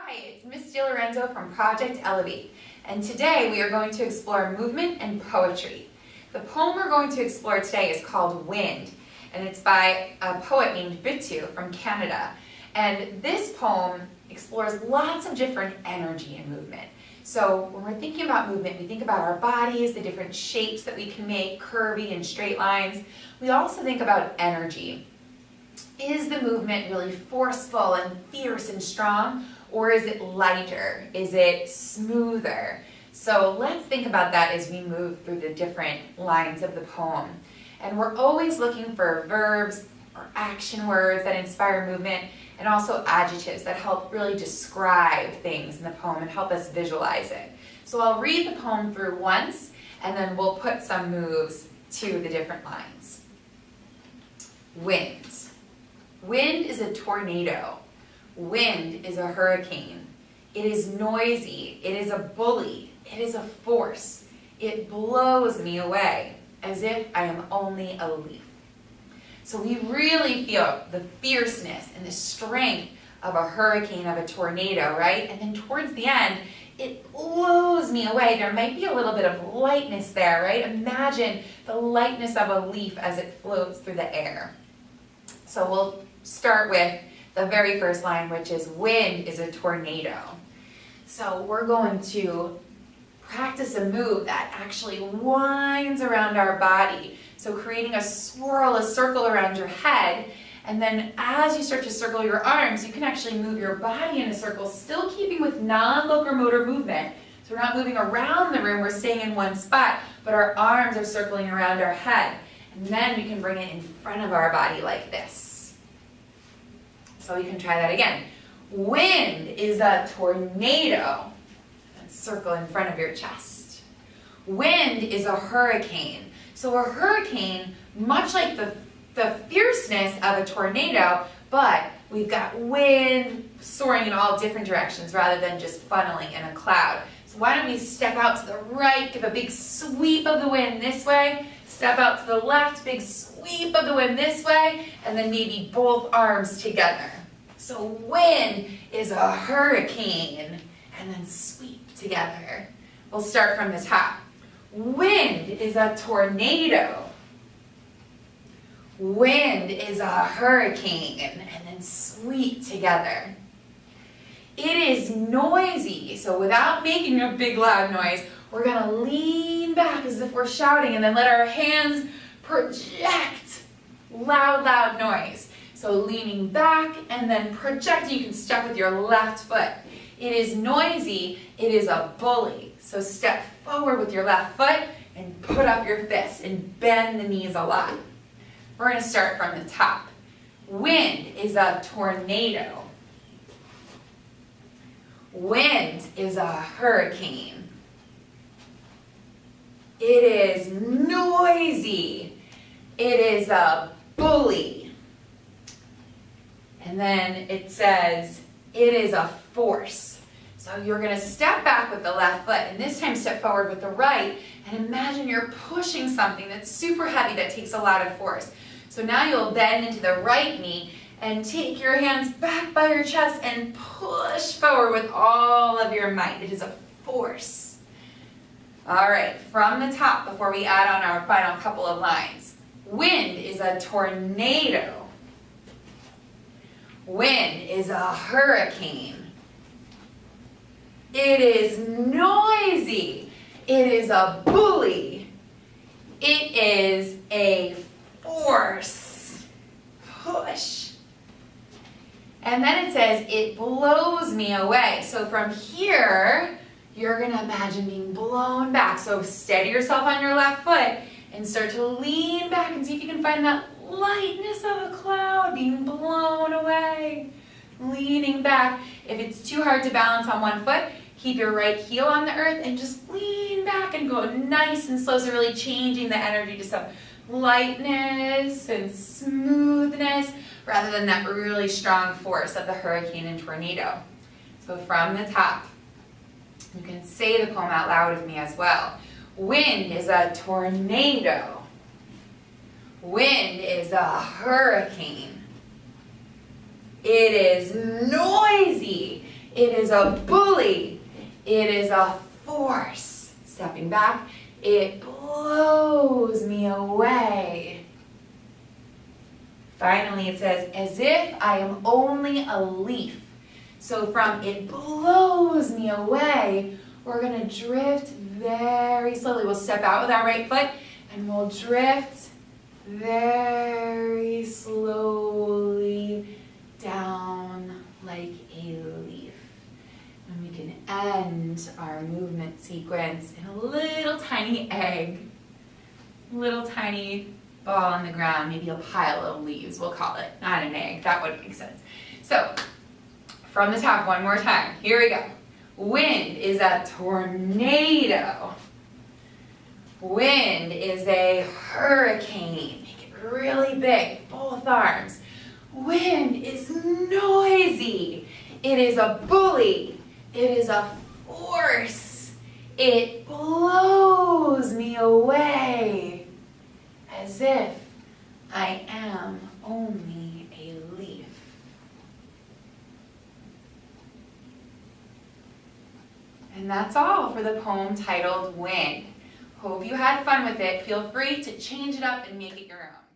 Hi, it's Miss DiLorenzo from Project Elevate, and today we are going to explore movement and poetry. The poem we're going to explore today is called Wind, and it's by a poet named Bitu from Canada. And this poem explores lots of different energy and movement. So when we're thinking about movement, we think about our bodies, the different shapes that we can make, curvy and straight lines. We also think about energy. Is the movement really forceful and fierce and strong? Or is it lighter? Is it smoother? So let's think about that as we move through the different lines of the poem. And we're always looking for verbs or action words that inspire movement, and also adjectives that help really describe things in the poem and help us visualize it. So I'll read the poem through once, and then we'll put some moves to the different lines. Wind. Wind is a tornado. Wind is a hurricane. It is noisy. It is a bully. It is a force. It blows me away as if I am only a leaf. So we really feel the fierceness and the strength of a hurricane, of a tornado, right? And then towards the end, it blows me away. There might be a little bit of lightness there, right? Imagine the lightness of a leaf as it floats through the air. So we'll start with the very first line, which is wind is a tornado. So we're going to practice a move that actually winds around our body. So creating a swirl, a circle around your head, and then as you start to circle your arms, you can actually move your body in a circle, still keeping with non-locomotor movement. So we're not moving around the room, we're staying in one spot, but our arms are circling around our head. And then we can bring it in front of our body like this. So you can try that again. Wind is a tornado. Circle in front of your chest. Wind is a hurricane. So a hurricane, much like the fierceness of a tornado, but we've got wind soaring in all different directions rather than just funneling in a cloud. So why don't we step out to the right, give a big sweep of the wind this way, step out to the left, big sweep of the wind this way, and then maybe both arms together. So wind is a hurricane, and then sweep together. We'll start from the top. Wind is a tornado. Wind is a hurricane, and then sweep together. It is noisy, so without making a big loud noise, we're gonna lean back as if we're shouting and then let our hands project loud, loud noise. So leaning back and then projecting, you can step with your left foot. It is noisy, it is a bully. So step forward with your left foot and put up your fists and bend the knees a lot. We're going to start from the top. Wind is a tornado. Wind is a hurricane. It is noisy. It is a bully. And then it says, it is a force. So you're going to step back with the left foot and this time step forward with the right, and imagine you're pushing something that's super heavy that takes a lot of force. So now you'll bend into the right knee and take your hands back by your chest and push forward with all of your might. It is a force. All right, from the top before we add on our final couple of lines. Wind is a tornado. Wind is a hurricane. It is noisy. It is a bully. It is a force. Push. And then it says, it blows me away. So from here, you're going to imagine being blown back. So steady yourself on your left foot and start to lean back and see if you can find that lightness of a cloud being blown away. Leaning back. If it's too hard to balance on one foot, keep your right heel on the earth and just lean back and go nice and slow. So really changing the energy to some lightness and smoothness rather than that really strong force of the hurricane and tornado. So from the top, you can say the poem out loud with me as well. Wind is a tornado. Wind is a hurricane. It is noisy. It is a bully. It is a force. Stepping back, it blows me away. Finally, it says, as if I am only a leaf. So from it blows me away, we're going to drift very slowly. We'll step out with our right foot and we'll drift very slowly down like a leaf. And we can end our movement sequence in a little tiny egg, little tiny ball on the ground, maybe a pile of leaves, we'll call it, not an egg, that wouldn't make sense. So, from the top one more time, here we go. Wind is a tornado. Wind is a hurricane. Make it really big, both arms. Wind is noisy. It is a bully. It is a force. It blows me away as if I am only a leaf. And that's all for the poem titled Wind. Hope you had fun with it. Feel free to change it up and make it your own.